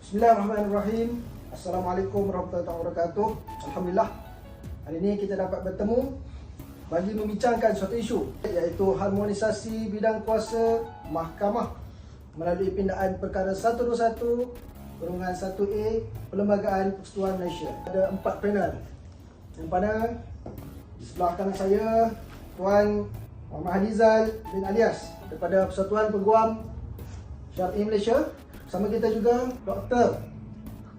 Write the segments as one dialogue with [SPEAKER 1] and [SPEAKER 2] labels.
[SPEAKER 1] Bismillahirrahmanirrahim. Assalamualaikum warahmatullahi wabarakatuh. Alhamdulillah, hari ini kita dapat bertemu bagi membincangkan suatu isu, iaitu harmonisasi bidang kuasa mahkamah melalui pindaan perkara 121/1A Perlembagaan Persekutuan Malaysia. Ada 4 panel, yang mana di sebelah kanan saya Tuan Muhammad Hanizal bin Alias daripada Persatuan Peguam Syar'i Malaysia. Bersama kita juga Dr.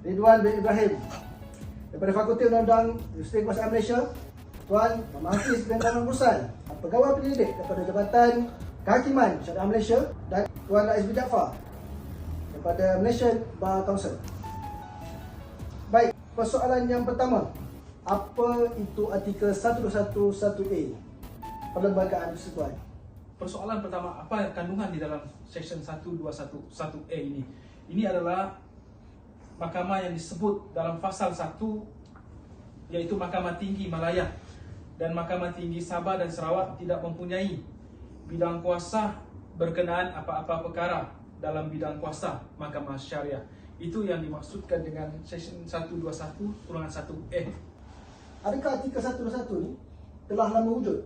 [SPEAKER 1] Ridwan bin Ibrahim daripada Fakulti Undang-Undang Universiti Kekuasaan Malaysia. Tuan Muhammad Hafiz bin Rahman Bursal, pegawai penyelidik daripada Jabatan Kehakiman Syariah Malaysia, dan Tuan Rais bin Jaafar daripada Malaysian Bar Council. Baik, persoalan yang pertama, apa itu artikel 121(1A Perlembagaan Persekutuan?
[SPEAKER 2] Persoalan pertama, apa kandungan di dalam Seksyen 121(1A ini? Ini adalah mahkamah yang disebut dalam Fasal 1, iaitu Mahkamah Tinggi Malaya dan Mahkamah Tinggi Sabah dan Sarawak tidak mempunyai bidang kuasa berkenaan apa-apa perkara dalam bidang kuasa mahkamah syariah. Itu yang dimaksudkan dengan Seksyen 121(1A.
[SPEAKER 1] Adakah artikel 121 ni telah lama wujud?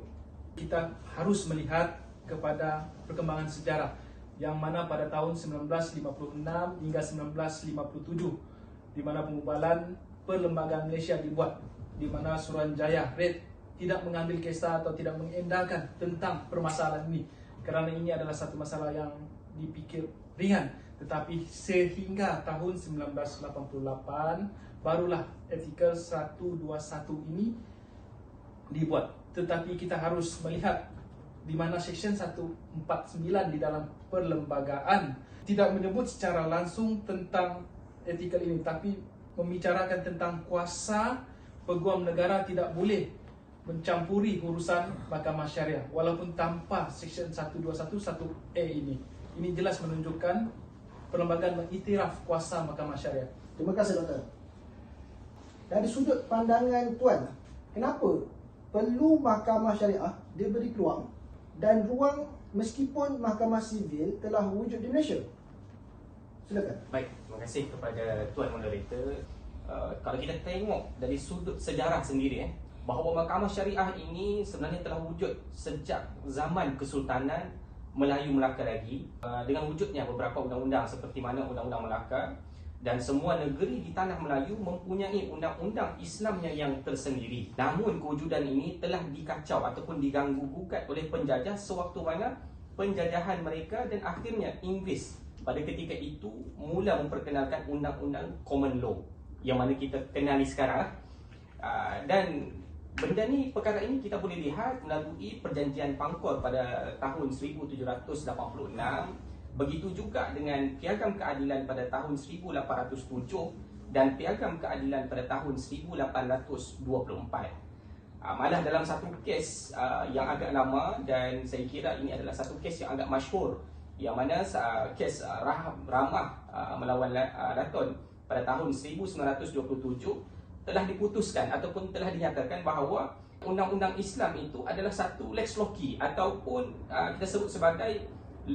[SPEAKER 2] Kita harus melihat kepada perkembangan sejarah, yang mana pada tahun 1956 hingga 1957 di mana pengubalan Perlembagaan Malaysia dibuat, di mana Suruhanjaya Red tidak mengambil kisah atau tidak mengendahkan tentang permasalahan ini, kerana ini adalah satu masalah yang dipikir ringan. Tetapi sehingga tahun 1988 barulah artikel 121 ini dibuat. Tetapi kita harus melihat di mana Seksyen 149 di dalam perlembagaan tidak menyebut secara langsung tentang artikel ini, tapi membicarakan tentang kuasa peguam negara tidak boleh mencampuri urusan mahkamah syariah walaupun tanpa Seksyen 121(1A ini. Ini jelas menunjukkan perlembagaan mengiktiraf kuasa mahkamah syariah.
[SPEAKER 1] Terima kasih, Doktor. Dari sudut pandangan Tuan, kenapa perlu mahkamah syariah diberi peluang dan ruang meskipun mahkamah sivil telah wujud di Malaysia? Silakan.
[SPEAKER 3] Baik, terima kasih kepada Tuan Moderator. Kalau kita tengok dari sudut sejarah sendiri, bahawa mahkamah syariah ini sebenarnya telah wujud sejak zaman Kesultanan Melayu Melaka lagi, dengan wujudnya beberapa undang-undang seperti mana Undang-Undang Melaka, dan semua negeri di tanah Melayu mempunyai undang-undang Islamnya yang tersendiri. Namun kewujudan ini telah dikacau ataupun diganggu gugat oleh penjajah sewaktu mana penjajahan mereka, dan akhirnya Inggeris pada ketika itu mula memperkenalkan undang-undang common law yang mana kita kenali sekarang. Dan benda ni, perkara ini kita boleh lihat melalui Perjanjian Pangkor pada tahun 1786. Begitu juga dengan Piagam Keadilan pada tahun 1807 dan Piagam Keadilan pada tahun 1824. Malah dalam satu kes yang agak lama, dan saya kira ini adalah satu kes yang agak masyhur, yang mana kes Ramah melawan Laton pada tahun 1927 telah diputuskan ataupun telah dinyatakan bahawa undang-undang Islam itu adalah satu lex loci ataupun kita sebut sebagai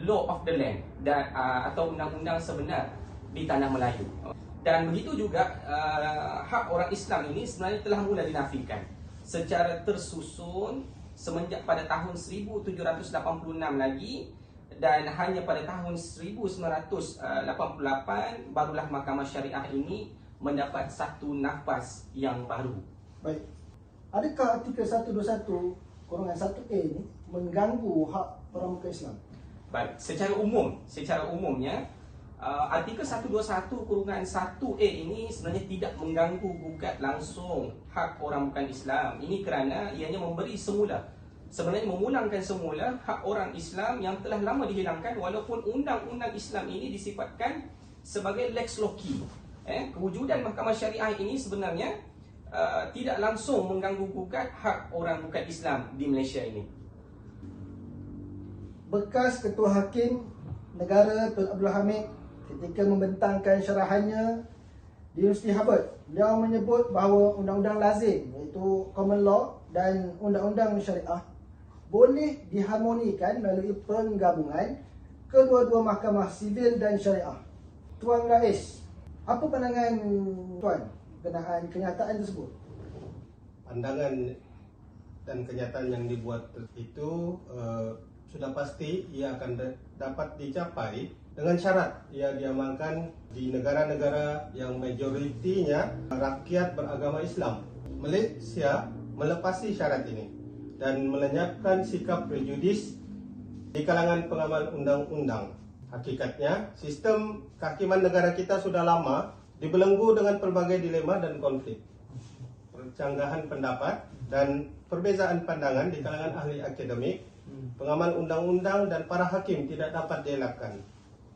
[SPEAKER 3] law of the land, dan atau undang-undang sebenar di tanah Melayu. Dan begitu juga hak orang Islam ini sebenarnya telah mula dinafikan secara tersusun semenjak pada tahun 1786 lagi, dan hanya pada tahun 1988 barulah mahkamah syariah ini mendapat satu nafas yang baru.
[SPEAKER 1] Baik. Adakah artikel 121(1A ini mengganggu hak orang bukan Islam?
[SPEAKER 3] Baik, secara umumnya artikel 121(1A ini sebenarnya tidak mengganggu gugat langsung hak orang bukan Islam. Ini kerana ianya memberi semula, sebenarnya memulangkan semula hak orang Islam yang telah lama dihilangkan, walaupun undang-undang Islam ini disifatkan sebagai lex loci. Kewujudan mahkamah syariah ini sebenarnya tidak langsung mengganggu gugat hak orang bukan Islam di Malaysia ini.
[SPEAKER 1] Bekas Ketua Hakim Negara Tun Abdul Hamid ketika membentangkan syarahannya di Universiti Harvard, beliau menyebut bahawa undang-undang lazim, iaitu common law, dan undang-undang syariah boleh diharmonikan melalui penggabungan kedua-dua mahkamah sivil dan syariah. Tuan Rais, Apa pandangan Tuan berkenaan kenyataan tersebut?
[SPEAKER 4] Pandangan dan kenyataan yang dibuat itu sudah pasti ia akan dapat dicapai dengan syarat ia diamankan di negara-negara yang majoritinya rakyat beragama Islam. Malaysia melepasi syarat ini dan melenyapkan sikap prejudis di kalangan pengamal undang-undang. Hakikatnya, sistem kehakiman negara kita sudah lama dibelenggu dengan pelbagai dilema dan konflik. Percanggahan pendapat dan perbezaan pandangan di kalangan ahli akademik, pengamal undang-undang dan para hakim tidak dapat dielakkan.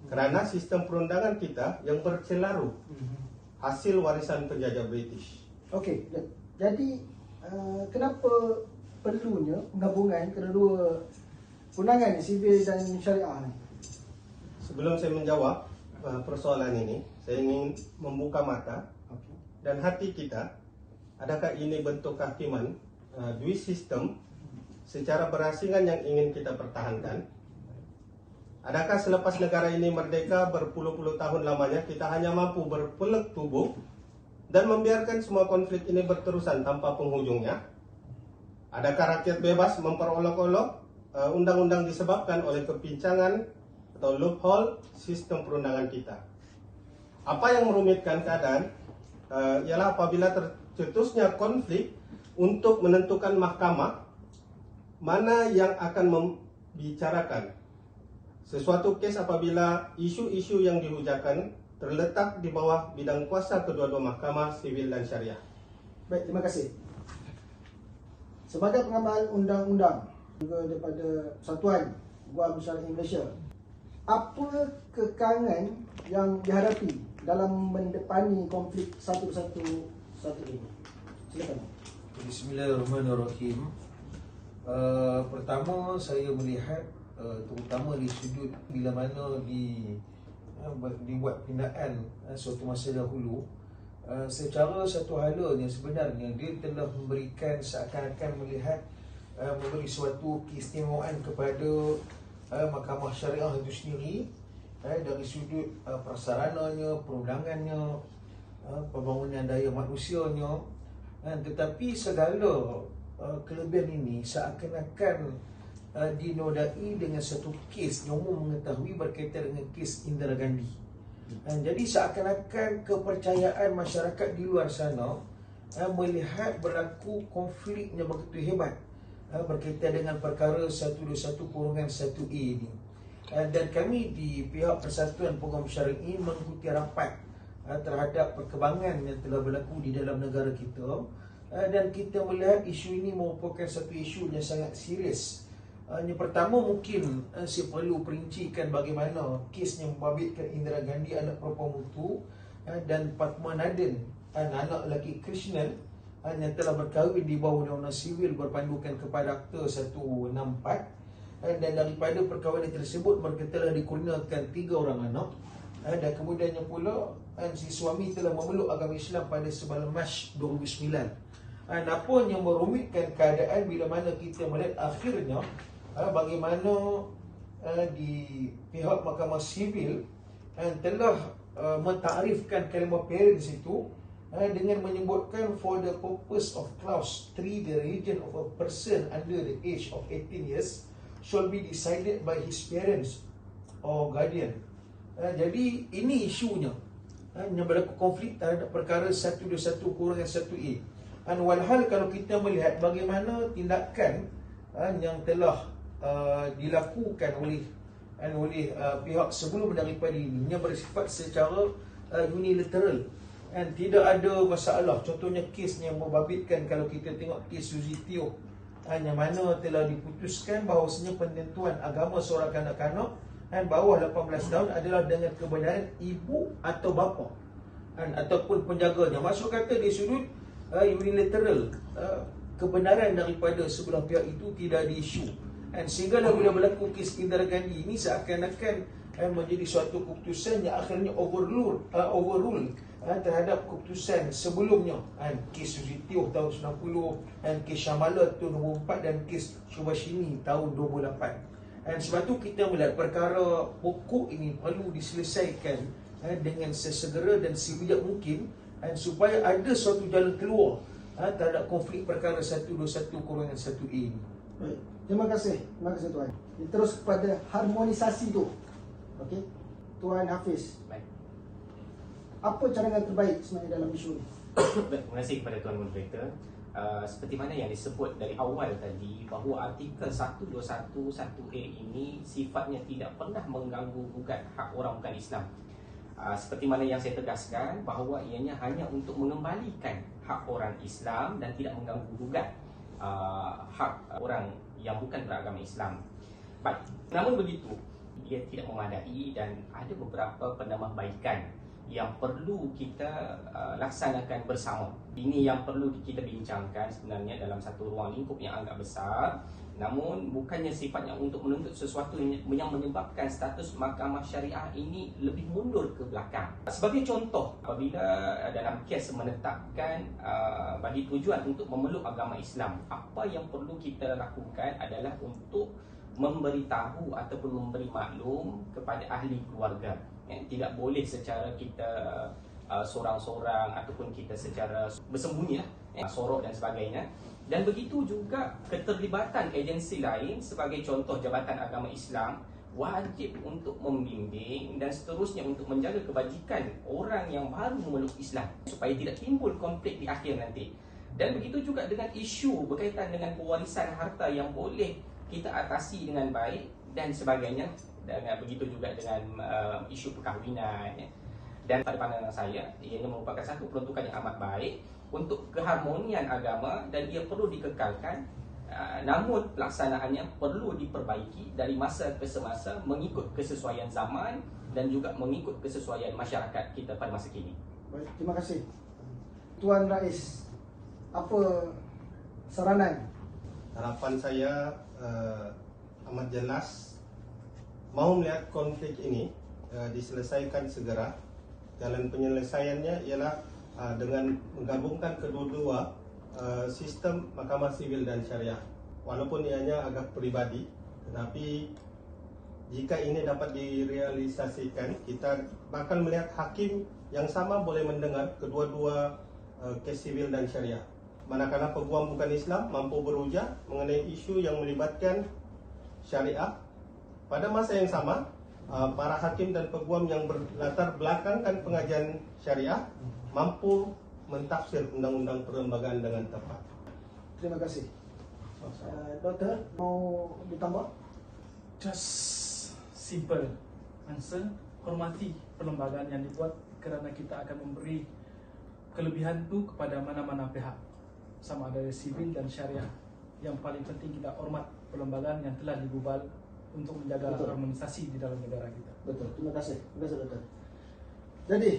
[SPEAKER 4] Kerana sistem perundangan kita yang bercelaru hasil warisan penjajah British.
[SPEAKER 1] Okey, jadi kenapa perlunya penggabungan kedua undangan sivil dan syariah ni?
[SPEAKER 4] Sebelum saya menjawab persoalan ini, saya ingin membuka mata dan hati kita. Adakah ini bentuk kehakiman dui sistem secara berasingan yang ingin kita pertahankan? Adakah selepas negara ini merdeka berpuluh-puluh tahun lamanya kita hanya mampu berpeluk tubuh dan membiarkan semua konflik ini berterusan tanpa penghujungnya? Adakah rakyat bebas memperolok-olok undang-undang disebabkan oleh kepincangan atau loophole sistem perundangan kita? Apa yang merumitkan keadaan ialah apabila tercetusnya konflik untuk menentukan mahkamah mana yang akan membicarakan sesuatu kes apabila isu-isu yang dihujahkan terletak di bawah bidang kuasa kedua-dua mahkamah sivil dan syariah.
[SPEAKER 1] Baik, terima kasih. Sebagai pengamal undang-undang juga daripada Persatuan Peguam Syar'i Malaysia, apa kekangan yang dihadapi dalam mendepani konflik satu persatu ini? Silakan.
[SPEAKER 5] Bismillahirrahmanirrahim. Pertama, saya melihat terutama di sudut bila mana dibuat pindaan suatu masa dahulu, secara satu halanya sebenarnya dia telah memberikan seakan-akan melihat memberi suatu keistimewaan kepada Mahkamah Syariah itu sendiri dari sudut prasarananya, perundangannya, pembangunan daya manusianya, tetapi segala kelebihan ini seakan-akan dinodai dengan satu kes yang umum mengetahui berkaitan dengan kes Indira Gandhi. Jadi seakan-akan kepercayaan masyarakat di luar sana melihat berlaku konflik yang begitu hebat berkaitan dengan perkara 121-1A ini. Dan kami di pihak Persatuan Peguam Syar'i mengikuti rapat terhadap perkembangan yang telah berlaku di dalam negara kita, dan kita melihat isu ini merupakan satu isu yang sangat serius. Yang pertama, mungkin saya perlu perincikan bagaimana kes yang membabitkan Indira Gandhi, anak perempuan Mutu, dan Padma Naden, anak lelaki Krishnan, yang telah berkahwin di bawah undang-undang sivil berpandukan kepada Akta 164, dan daripada perkahwinan tersebut mereka telah dikurniakan 3 orang anak, dan kemudiannya pula si suami telah memeluk agama Islam pada 9 Mac 2009. Apa yang merumitkan keadaan bila mana kita melihat akhirnya bagaimana di pihak Mahkamah Sivil telah mentakrifkan kalimah parents itu dengan menyebutkan for the purpose of clause 3, the religion of a person under the age of 18 years shall be decided by his parents or guardian. Jadi ini isunya yang berlaku konflik terhadap perkara 121-1A. Walhal kalau kita melihat bagaimana tindakan yang telah dilakukan oleh pihak sebelum daripada ini yang bersifat secara unilateral, tidak ada masalah. Contohnya kes yang membabitkan, kalau kita tengok kes Suzy Teo, yang mana telah diputuskan bahawasanya penentuan agama seorang kanak-kanak bawah 18 tahun adalah dengan kebenaran ibu atau bapa ataupun penjaganya. Maksud kata di sudut unilateral, kebenaran daripada sebelah pihak itu tidak diisu. Sehingga bila berlaku kes Indira Gandhi ini seakan-akan menjadi suatu keputusan yang akhirnya overrule terhadap keputusan sebelumnya, kes Suzy Teo tahun 90, kes Syamala tahun 2004 dan kes Subhashini tahun 2008. Dan sebab tu kita melihat perkara pokok ini perlu diselesaikan dengan sesegera dan sebijak mungkin, supaya ada suatu jalan keluar terhadap konflik perkara 121-1A ini.
[SPEAKER 1] Baik. Terima kasih Tuan. Terus kepada harmonisasi tu. Okey. Tuan Hafiz,
[SPEAKER 3] Baik.
[SPEAKER 1] apa cadangan terbaik sebenarnya dalam isu ni?
[SPEAKER 3] Baik, terima kasih kepada Tuan Moderator. Seperti mana yang disebut dari awal tadi, bahawa artikel 121(1)A ini sifatnya tidak pernah mengganggu gugat hak orang bukan Islam. Seperti mana yang saya tegaskan, bahawa ianya hanya untuk mengembalikan hak orang Islam dan tidak mengganggu gugat hak orang yang bukan beragama Islam. Baik, namun begitu, ia tidak memadai dan ada beberapa penambahbaikan yang perlu kita laksanakan bersama. Ini yang perlu kita bincangkan sebenarnya dalam satu ruang lingkup yang agak besar. Namun bukannya sifatnya untuk menuntut sesuatu yang menyebabkan status mahkamah syariah ini lebih mundur ke belakang. Sebagai contoh, apabila dalam kes menetapkan bagi tujuan untuk memeluk agama Islam, apa yang perlu kita lakukan adalah untuk memberitahu ataupun memberi maklum kepada ahli keluarga. Tidak boleh secara kita sorang-sorang ataupun kita secara bersembunyi, sorok dan sebagainya. Dan begitu juga keterlibatan agensi lain, sebagai contoh Jabatan Agama Islam, wajib untuk membimbing dan seterusnya untuk menjaga kebajikan orang yang baru memeluk Islam supaya tidak timbul konflik di akhir nanti. Dan begitu juga dengan isu berkaitan dengan pewarisan harta yang boleh kita atasi dengan baik dan sebagainya. Dan begitu juga dengan isu perkahwinan. Dan pada pandangan saya, ianya merupakan satu peruntukan yang amat baik untuk keharmonian agama dan ia perlu dikekalkan. Namun pelaksanaannya perlu diperbaiki dari masa ke semasa mengikut kesesuaian zaman dan juga mengikut kesesuaian masyarakat kita pada masa kini.
[SPEAKER 1] Baik, terima kasih. Tuan Rais, apa saranan?
[SPEAKER 4] Harapan saya amat jelas, mau melihat konflik ini diselesaikan segera. Jalan penyelesaiannya ialah dengan menggabungkan kedua-dua sistem mahkamah sivil dan syariah. Walaupun ianya agak peribadi, tetapi jika ini dapat direalisasikan, kita bakal melihat hakim yang sama boleh mendengar kedua-dua kes sivil dan syariah. Manakala peguam bukan Islam mampu berujar mengenai isu yang melibatkan syariah, pada masa yang sama para hakim dan peguam yang berlatar belakangkan pengajian syariah mampu mentafsir undang-undang perlembagaan dengan tepat.
[SPEAKER 1] Terima kasih. Doktor, mau ditambah?
[SPEAKER 2] Just simple answer, hormati perlembagaan yang dibuat kerana kita akan memberi kelebihan tu kepada mana-mana pihak, sama ada sivil dan syariah. Yang paling penting kita hormat perlembagaan yang telah dibubal untuk menjaga harmonisasi di dalam negara kita.
[SPEAKER 1] Betul, terima kasih. Terima kasih doktor. Jadi,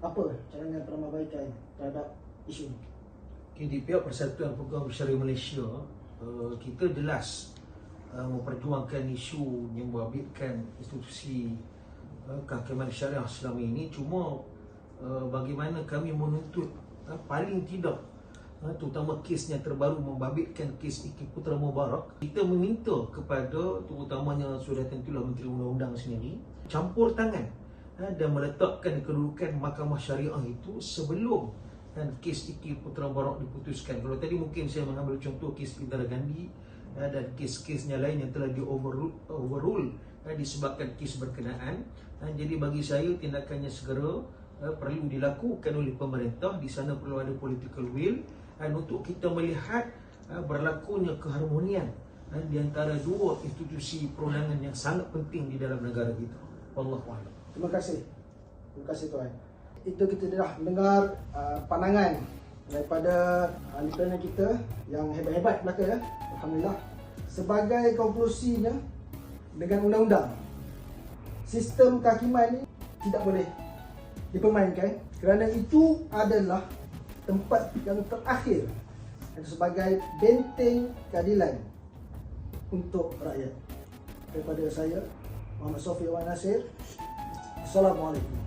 [SPEAKER 1] apa cadangan penambahbaikan terhadap isu ini?
[SPEAKER 5] Okay, di pihak Persatuan Peguam Syariah Malaysia, kita jelas memperjuangkan isu yang membabitkan institusi kehakiman syariah selama ini. Cuma bagaimana kami menuntut paling tidak, terutama kes yang terbaru membabitkan kes Iki Putra Mubarak, kita meminta kepada terutamanya sudah tentulah Menteri Undang-Undang sendiri campur tangan dan meletakkan kedudukan mahkamah syariah itu sebelum kes Iki Putra Mubarak diputuskan. Kalau tadi mungkin saya mengambil contoh kes Indira Gandhi dan kes-kesnya lain yang telah overrule disebabkan kes berkenaan. Jadi bagi saya tindakannya segera perlu dilakukan oleh pemerintah. Di sana perlu ada political will untuk kita melihat berlakunya keharmonian di antara dua institusi perundangan yang sangat penting di dalam negara kita. Wallahu a'lam.
[SPEAKER 1] Terima kasih. Terima kasih Tuan. Itu kita dah mendengar pandangan daripada ahli panel kita yang hebat-hebat belaka ya. Alhamdulillah. Sebagai konklusinya, dengan undang-undang, sistem kehakiman ini tidak boleh dipermainkan kerana itu adalah tempat yang terakhir sebagai benteng keadilan untuk rakyat. Daripada saya, Muhammad Sofi Wan Nasir. Assalamualaikum.